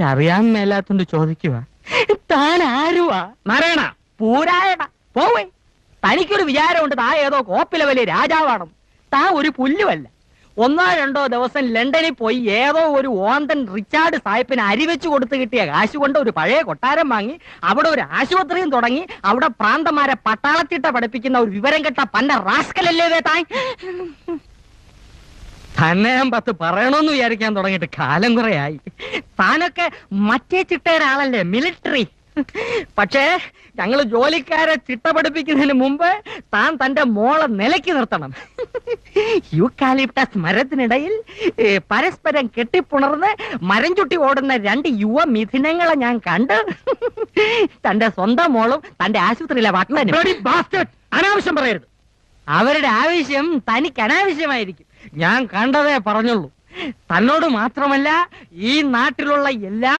അറിയാൻ മേലാത്തോണ്ട് ചോദിക്കുക, താൻ ആരുവാ? നാരായണ പൂരായണ പോവേ. തനിക്കൊരു വിചാരമുണ്ട് താ ഏതോ കോപ്പിലെ വലിയ രാജാവാണെന്ന്. താ ഒരു പുല്ലുമല്ല. 1-2 ദിവസം ലണ്ടനിൽ പോയി ഏതോ ഒരു ഓന്തൻ റിച്ചാർഡ് സാഹിബിന് അരിവെച്ച് കൊടുത്ത് കിട്ടിയ കാശ് കൊണ്ട് ഒരു പഴയ കൊട്ടാരം വാങ്ങി അവിടെ ഒരു ആശുപത്രിയും തുടങ്ങി അവിടെ പ്രാന്തമാരെ പട്ടാളത്തിട്ട പഠിപ്പിക്കുന്ന ഒരു വിവരം കെട്ട പന്ന റാസ്കലല്ലേ താൻ. തന്നെ ഞാൻ 10 പറയണമെന്ന് വിചാരിക്കാൻ തുടങ്ങിയിട്ട് കാലം കുറയായി. താനൊക്കെ മറ്റേ ചിട്ടയുടെ ആളല്ലേ, മിലിറ്ററി. പക്ഷേ ഞങ്ങൾ ജോലിക്കാരെ ചിട്ട പഠിപ്പിക്കുന്നതിന് മുമ്പ് താൻ തന്റെ മോളെ നിലയ്ക്ക് നിർത്തണം. യൂക്കാലിപ്റ്റസ് മരത്തിനിടയിൽ പരസ്പരം കെട്ടിപ്പുണർന്ന് മരം ചുട്ടി ഓടുന്ന 2 യുവ മിഥുനങ്ങളെ ഞാൻ കണ്ട്. തന്റെ സ്വന്തം മോളും തന്റെ ആശുപത്രിയിലെ വാക്തനും. അനാവശ്യം പറയരുത്. അവരുടെ ആവശ്യം തനിക്ക് അനാവശ്യമായിരിക്കും. ഞാൻ കണ്ടതേ പറഞ്ഞുള്ളൂ. തന്നോട് മാത്രമല്ല, ഈ നാട്ടിലുള്ള എല്ലാ